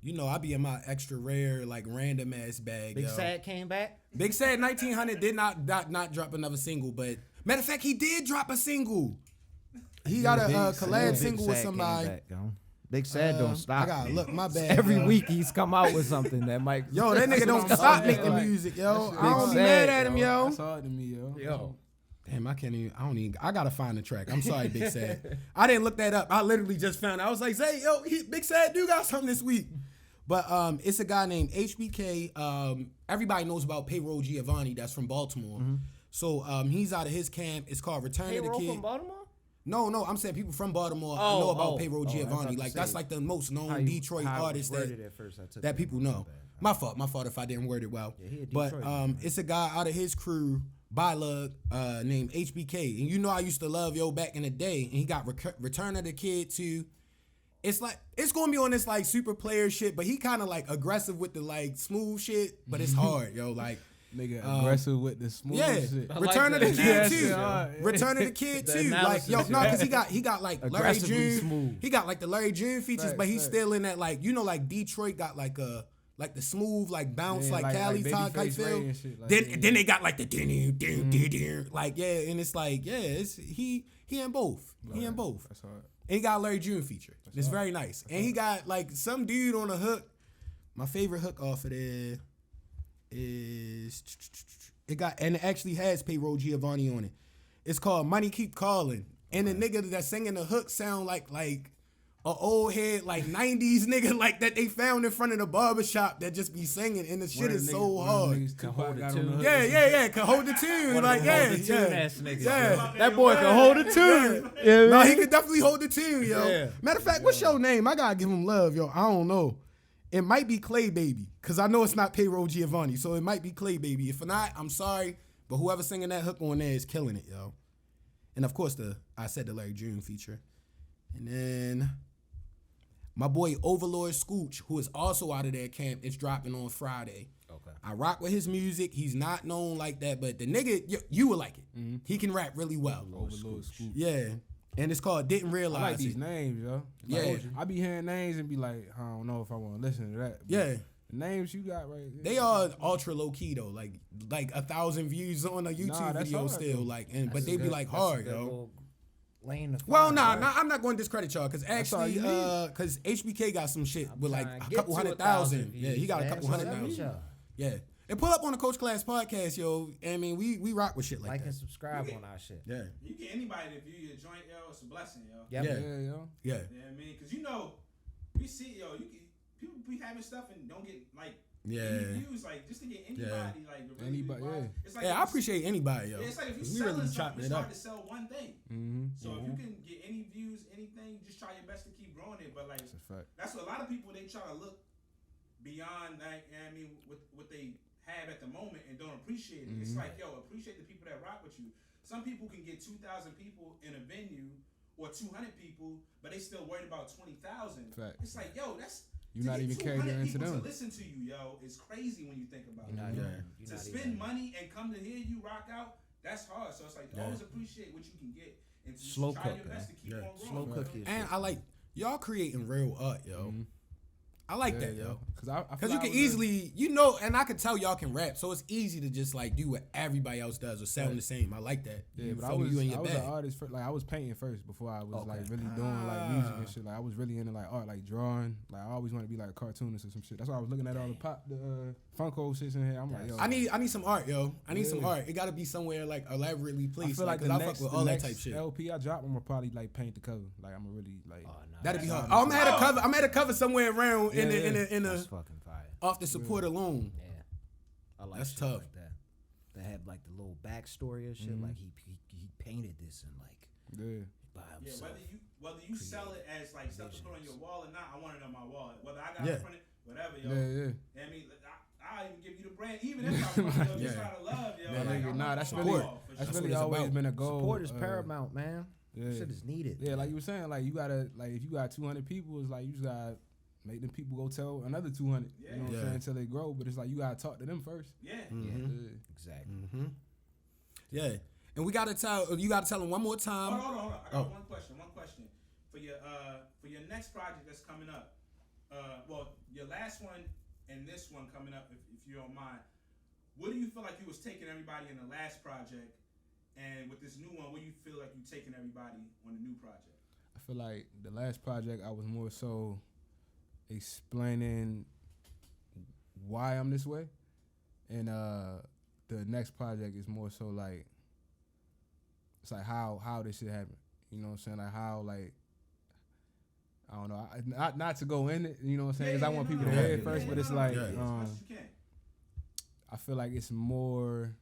You know, I be in my extra rare, like random ass bag. Big yo. Sad came back. Big Sad 1900 did not drop another single, but matter of fact, he did drop a single. He got a collab single with somebody. Big Sad don't stop. I gotta look, my bad. Every yo. week he's come out with something that might. Yo, that nigga don't stop making music, yo. I don't be mad at him, yo. That's hard to me, yo. Damn, I gotta find the track. I'm sorry, Big Sad. I didn't look that up. I literally just found it. I was like, Zay, yo, Big Sad do got something this week. But it's a guy named HBK. Everybody knows about Payroll Giovanni. That's from Baltimore. So he's out of his camp. It's called Return of the Payroll Kid. from Baltimore? No, I'm saying people from Baltimore know about Payroll Giovanni. Like that's like the most known Detroit artist that people know. My fault if I didn't word it well. Yeah, but it's a guy out of his crew, Bylug, named HBK. And you know I used to love Yo back in the day. And he got Return of the Kid too. It's like it's gonna be on this like super player shit, but he kind of like aggressive with the like smooth shit, but it's hard, yo. Like Nigga aggressive with the smooth shit. Return of the Kid too. Yeah. Return of the Kid too. Like yo, no, because he got like Larry June. Smooth. He got like the Larry June features, but he's still in that like like Detroit got like the smooth like bounce like Cali type feel. Then they got like the like and it's like he in both. He in both. That's hard. And he got Larry June feature. It's very nice. And he got like some dude on a hook. My favorite hook off of there is and it actually has Payroll Giovanni on it. It's called Money Keep Calling. And the nigga that's singing the hook sound like a old head like 90s nigga like that they found in front of the barbershop that just be singing and the shit is so hard. Can hold the tune. Yeah, can hold the tune. Like That boy can hold the tune. No, he can definitely hold the tune, yo. Yeah. Matter of fact, what's your name? I gotta give him love, yo. I don't know. It might be Clay Baby, cause I know it's not Payroll Giovanni, so it might be Clay Baby. If not, I'm sorry, but whoever's singing that hook on there is killing it, yo. And of course, I said the Larry June feature, and then my boy Overlord Scooch, who is also out of that camp, is dropping on Friday. Okay. I rock with his music. He's not known like that, but the nigga, you would like it. He can rap really well. Overlord Scoop. Yeah. And it's called Didn't Realize I like these It. names, yo. Yeah. I be hearing names and be like, I don't know if I want to listen to that. But Yeah. the names you got right there. They are ultra low key though, like 1,000 views on a YouTube that's video hard, still, though. like, but they be like hard, yo. Laying the Well, fire. I'm not going to discredit y'all, cause actually, you need. cause HBK got some shit with like trying to a get couple to 100,000. 1,000 Yeah, he got a views, couple man. 100,000. So Yeah, and pull up on the Coach Class podcast, yo. I mean, we rock with shit like like that. and subscribe on our shit. Yeah, You get anybody to view your joint, yo. It's a blessing, yo. Yep. Yeah. Yeah, yo. yeah. You know what I mean? Because you know, we see, yo, people be having stuff and don't get like any views, like just to get anybody, like Anybody, yeah. It's like Yeah, I appreciate anybody, yo. Yeah, it's like if you We selling really something, chopping it's it hard up. to sell one thing. So if you can get any views, anything, just try your best to keep growing it. But like That's a fact. that's what a lot of people, they try to look beyond, like, you know what I mean, what they have at the moment and don't appreciate it. It's like, yo, appreciate the people that rock with you. Some people can get 2,000 people in a venue or 200 people, but they still worried about 20,000. Fact. It's like, yo, that's You to not get even 200 catering to people them. to listen to you, yo, is crazy when you think about You're it. not Yeah. even- you're To not spend even- money and come to hear you rock out, that's hard. So it's like, always appreciate what you can get and just Slow try cook, your best to keep yeah. on growing. Slow you know? cook is And I like y'all creating real art, yo. I like that, yo. Because you can easily, and I can tell y'all can rap, so it's easy to just like do what everybody else does or sound the same. I like that. Yeah, but I was an artist. Like I was painting first before I was like really doing like music and shit. Like I was really into like art, like drawing. Like I always wanted to be like a cartoonist or some shit. That's why I was looking at all the Funko shits in here. I'm like, yo, I need some art, yo. I need some art. It got to be somewhere like elaborately placed. I feel like the I next, fuck with all next that type shit. LP I drop, I'm gonna probably like paint the cover. Like I'm gonna really like. That'd be hard. I'm at a cover. I'm at a cover somewhere around in a That's fucking fire. off the support alone. Yeah, I like that's shit tough. like that. That had like the little backstory and shit. Like he painted this and like by himself. Whether you sell it as like stuff to put on your wall or not, I want it on my wall. Whether I got it from it, whatever, yo. Yeah. I mean, I'll even give you the brand, even if I'm just out of love, yo. Yeah, like, that's That's really always about. been a goal. Support is paramount, man. Yeah. Shit is needed. Yeah, like you were saying, like you gotta, like if you got 200 people, it's like you just gotta make them people go tell another 200. Yeah. You know what I'm saying? Until they grow, but it's like you gotta talk to them first. Yeah. Exactly. Yeah, and you gotta tell them one more time. Hold on. I got one question for your next project that's coming up. Well, your last one and this one coming up, if you don't mind. What do you feel like you was taking everybody in the last project? And with this new one, what do you feel like you taking everybody on the new project? I feel like the last project I was more so explaining why I'm this way, and the next project is more so like it's like how this shit happened. You know what I'm saying? Like how like I don't know. Not to go in it. You know what I'm saying? Because I want people to hear it first, but it's like I feel like it's more.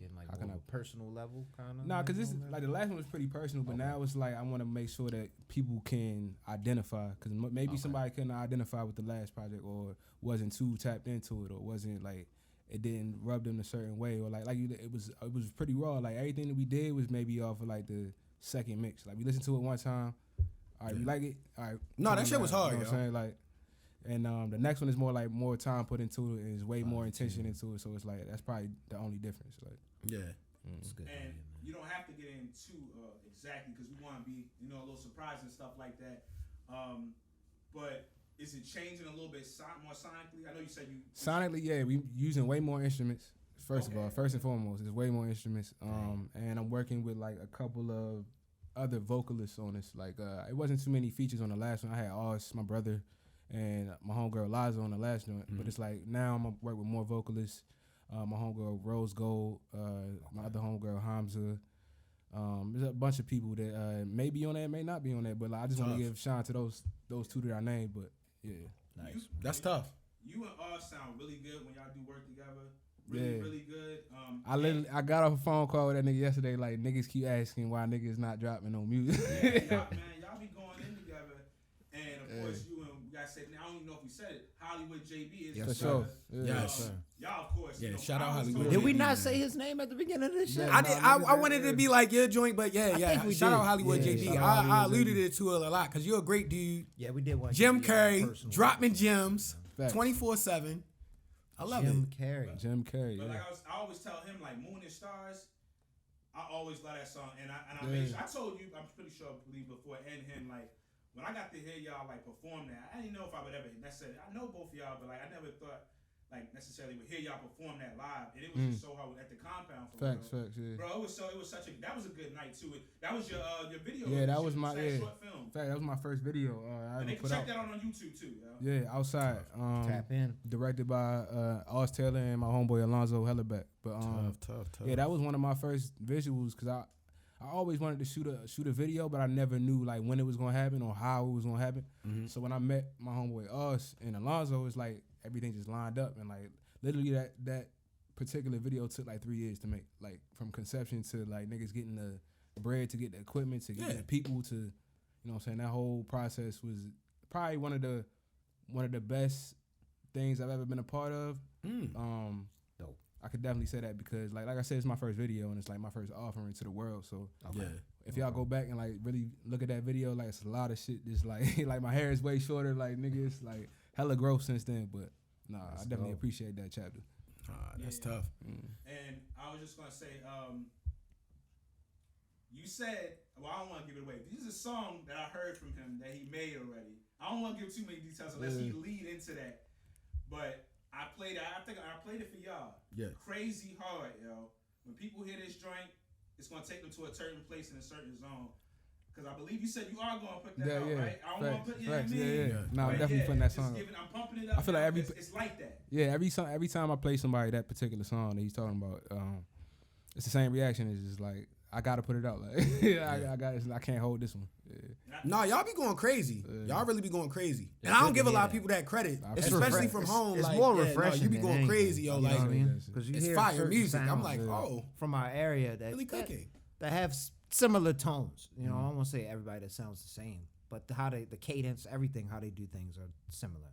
Getting like more personal level kind of. Nah, because this is like the last one was pretty personal, but now it's like I want to make sure that people can identify, because maybe somebody couldn't identify with the last project or wasn't too tapped into it or wasn't like it didn't rub them a certain way or it was pretty raw. Like everything that we did was maybe off of like the second mix. Like we listened to it one time. All right, you like it? All right. No, that shit was hard. You know what I'm saying? Like. And the next one is more like more time put into it and is way more intention into it. So it's like that's probably the only difference. Like It's good. And you don't have to get into exactly because we want to be a little surprised and stuff like that. But is it changing a little bit more sonically? I know you said you sonically, yeah. We using way more instruments. First and foremost, there's way more instruments. And I'm working with like a couple of other vocalists on this. Like it wasn't too many features on the last one. I had Oz, my brother, and my homegirl Liza on the last joint. But it's like now I'm gonna work with more vocalists. My homegirl Rose Gold, my other homegirl Hamza. There's a bunch of people that may be on that, may not be on that. But like, I just want to give shine to those two that I named. But yeah, nice. That's tough. You and Oz sound really good when y'all do work together. Really good. I got off a phone call with that nigga yesterday. Like niggas keep asking why niggas not dropping no music. Y'all be going in together, and of course you and we got said. I don't even know if we said it. Hollywood JB is yes, for sure. Yes, y'all of course. Yeah, shout out Hollywood. Did we not say his name at the beginning of this shit? I did. I wanted to be like your joint, but shout out Hollywood JB. I alluded it to it a lot because you're a great dude. Yeah, we did one. Jim Carrey, dropping gems, 24/7. I love Jim Carrey. But like I always tell him, like Moon and Stars, I always love that song. And I made sure, I told you, I'm pretty sure I believe before, and him, like, when I got to hear y'all, like, perform that, I didn't know if I would ever necessarily, I know both of y'all, but, like, I never thought, like, necessarily would hear y'all perform that live. And it was just so hard at the compound for Facts, real. Bro, it was such a, that was a good night, too. That was your video. Yeah, that was my, short film. Fact, that was my first video. And they can check that out on YouTube, too, yo. Yeah, outside. Tap in. Directed by Oz Taylor and my homeboy Alonzo Hellerbeck. But tough. Yeah, that was one of my first visuals because I always wanted to shoot a video, but I never knew like when it was gonna happen or how it was gonna happen. So when I met my homeboy Oz and Alonzo, it's like everything just lined up and like literally that particular video took like 3 years to make, like from conception to like niggas getting the bread to get the equipment to get the people to, you know what I'm saying, that whole process was probably one of the best things I've ever been a part of. Dope. I could definitely say that because like I said, it's my first video and it's like my first offering to the world. So if y'all go back and like really look at that video, like it's a lot of shit that's like like my hair is way shorter, like nigga, it's like hella growth since then. But I definitely appreciate that chapter. That's tough. And I was just gonna say, you said, well, I don't want to give it away. This is a song that I heard from him that he made already. I don't want to give too many details unless he lead into that. But I played it. I think I played it for y'all. Yeah. Crazy hard, yo. When people hear this joint, it's gonna take them to a certain place in a certain zone. Because I believe you said you are gonna put that out, right? I don't want to put you know what I mean. No, I'm definitely putting that song. I'm pumping it up. I feel like it's like that. Yeah, every time I play somebody that particular song that he's talking about, it's the same reaction. It's just like I gotta put it out. Like I can't hold this one. Yeah. No, y'all be going crazy. Y'all really be going crazy. And I don't give a lot of people that credit, especially from home. It's like, more refreshing. You be going crazy, yo. Like, because it's fire music. I'm like, oh, from our area that really cooking. That have similar tones. You know, I don't want to say everybody that sounds the same, but the cadence, everything, how they do things are similar.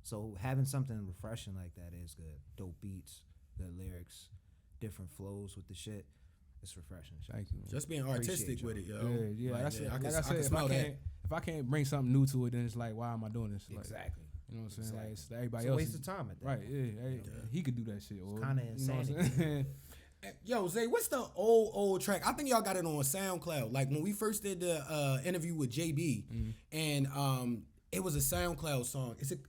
So having something refreshing like that is good. Dope beats, good lyrics, different flows with the shit. It's refreshing. Thank you. Just being artistic with it, yo. Yeah. Like, That's it. I Like I said, if I can't bring something new to it, then it's like, why am I doing this? Like, exactly. You know what I'm saying? Exactly. Like, it's everybody it's else. a waste of time at that. Right. Yeah. He could do that shit. It's kind of insanity. You know Yo, Zay, what's the old track? I think y'all got it on SoundCloud. Like when we first did the interview with JB, and it was a SoundCloud song. Is it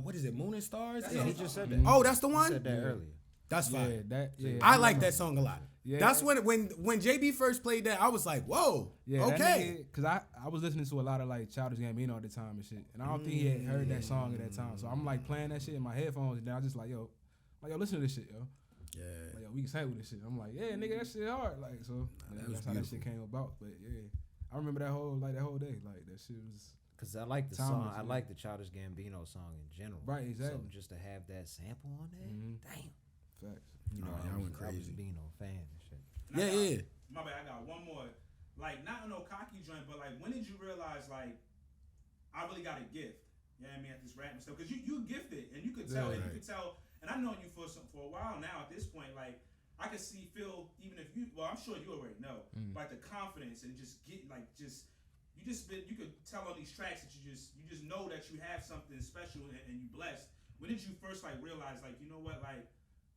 what is it? Moon and Stars? Yeah, he just said that. Oh, that's the one. He said that earlier. That's fine. I I like that song a lot. Yeah, that's when JB first played that, I was like, whoa, okay. Because I was listening to a lot of like Childish Gambino at the time and shit, and I don't think he had heard that song at that time. So I'm like playing that shit in my headphones, and then I just like, yo, listen to this shit, yo. Yeah. Like, yo, we can sample this shit. I'm like, yeah, nigga, that shit hard. Like, so that's how that shit came about. But yeah, I remember that whole day. Like that shit was. Cause I like the song. I like the Childish Gambino song in general. Right, exactly. So just to have that sample on there, damn. Facts. You know, I went I was crazy. a Bino fan and shit. Yeah. My bad. I got one more. Like, not no cocky joint, but like, when did you realize like I really got a gift? You know what I mean, at this rap and stuff, because you gifted, and you could tell, and you could tell. And I've known you for a while now. At this point, like I could feel, even if you, well, I'm sure you already know, like the confidence and just get like you could tell on these tracks that you just know that you have something special and you blessed. When did you first like realize like, you know what, like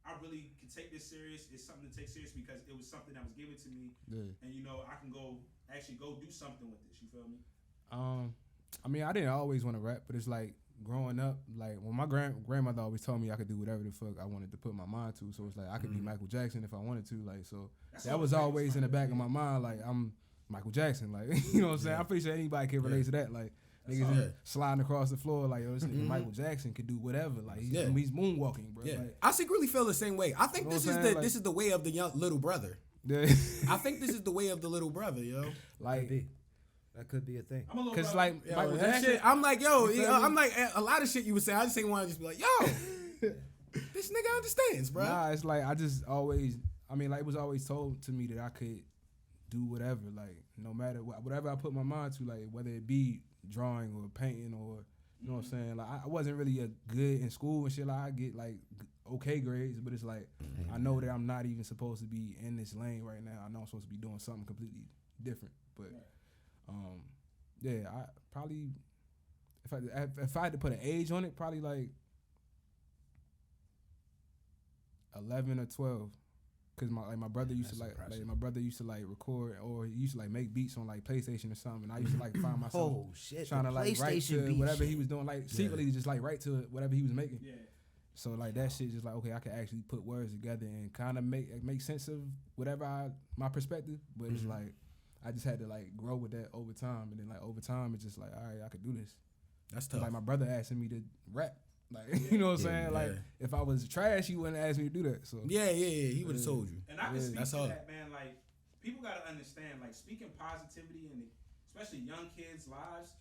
I really can take this serious? It's something to take serious because it was something that was given to me, and you know I can go do something with this. You feel me? I mean, I didn't always want to rap, but it's like growing up, like when my grandmother always told me I could do whatever the fuck I wanted to put my mind to. So it's like I could be Michael Jackson if I wanted to. Like, so that was always in the back of my mind. Like, I'm Michael Jackson. Like, you know what I'm saying? I'm pretty sure anybody can relate to that. Like, niggas sliding across the floor. Like, yo, this nigga Michael Jackson could do whatever. Like, he's moonwalking, bro. Yeah. Like, I secretly feel the same way. I think this is the way of the young little brother. I think this is the way of the little brother, yo. Like, that could be a thing. Cause like Michael Jackson, shit, I'm like, I'm like a lot of shit you would say. I just ain't want to just be like, yo, this nigga understands, bro. Nah, it's like I just always, I mean, like it was always told to me that I could do whatever, like no matter whatever I put my mind to, like whether it be drawing or painting or you know what I'm saying. Like I wasn't really good in school and shit. Like I get like okay grades, but it's like I know that I'm not even supposed to be in this lane right now. I know I'm supposed to be doing something completely different, but. I probably if I had to put an age on it, probably like 11 or 12, because my brother used to like record, or he used to like make beats on like PlayStation or something, and I used to like find myself trying to like write to whatever he was doing, like secretly just like write to whatever he was making. Yeah. So like that shit just like, okay, I can actually put words together and kind of make sense of whatever my perspective, but it's like. I just had to like grow with that over time, and then like over time, it's just like, all right, I could do this. That's tough. Like my brother asking me to rap, like you know what I'm saying. Like if I was trash, he wouldn't ask me to do that. So he would have told you. And I can speak to that, man. Like people gotta understand, like speaking positivity and especially young kids' lives,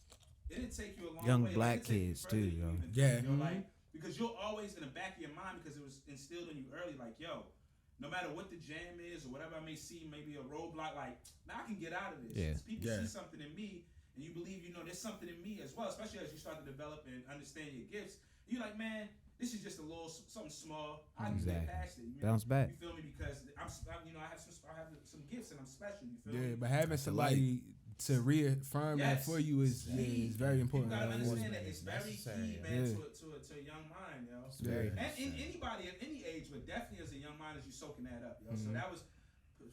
it'd take you a long way. Young black kids too, yo. Yeah. You know, like because you're always in the back of your mind because it was instilled in you early, like yo. No matter what the jam is or whatever I may see, maybe a roadblock, like, now I can get out of this. Yeah. People see something in me, and you believe, you know, there's something in me as well, especially as you start to develop and understand your gifts. You're like, man, this is just a little, something small. I can get past it. You Bounce back. You feel me? Because, I have some gifts and I'm special. You feel me? Yeah, but having somebody to reaffirm that for you is very important. You gotta understand that it's very key, man, to a young mind, yo. And anybody at any age, but definitely as a young mind, as you soaking that up, yo. So that was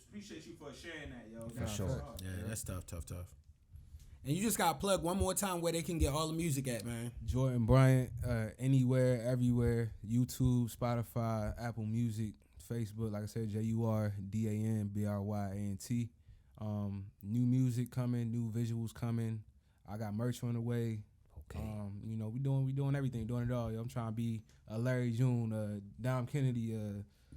appreciate you for sharing that, yo. For sure. Yeah, that's tough. And you just got to plug one more time where they can get all the music at, man. Jurdan Bryant, anywhere, everywhere. YouTube, Spotify, Apple Music, Facebook. Like I said, JURDANBRYANT. New music coming, new visuals coming. I got merch on the way. Okay. You know, we doing everything, doing it all. Yo, I'm trying to be a Larry June, Dom Kennedy,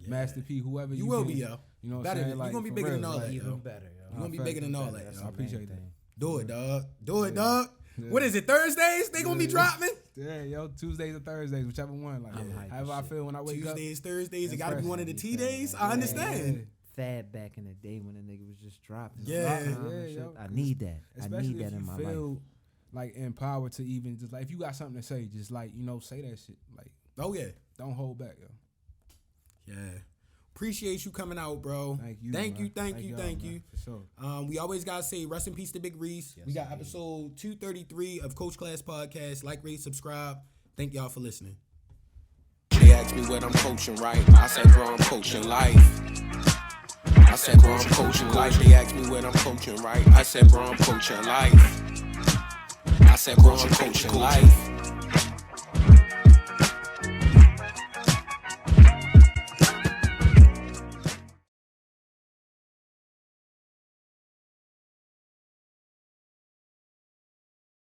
Master P, whoever You will can, be, yo. You know what Better, I'm saying? you're Like, going to be for bigger real, than all like, that, yo. Even better, yo. You're going to be bigger than all that, That's yo. I appreciate that. Do it, dog. Do it, dog. Yeah. What is it, Thursdays? They going to be dropping? Yeah, yo, Tuesdays or Thursdays, whichever one. Like, however I feel when I wake up. Tuesdays, Thursdays. It That's got to be fresh. one of the T days. I understand. Fad back in the day when the nigga was just dropping. Yeah. Yo. I need that. I Especially need that if you in my feel life. like empowered to even just like if you got something to say, just like, you know, say that shit. Like, Oh, yeah. don't hold back, yo. Yeah. Appreciate you coming out, bro. Thank you. Thank man. you. Thank you. y'all, Thank man, you. For sure. We always gotta say rest in peace to Big Reese. Yes, we got indeed. episode 233 of Coach Class Podcast. Like, rate, subscribe. Thank y'all for listening. They asked me what I'm coaching, right? I said, bro, I'm coaching life. I said, bro, I'm coaching life. They asked me what I'm coaching, right? I said, bro, I'm coaching life. I said, bro, I'm coaching life.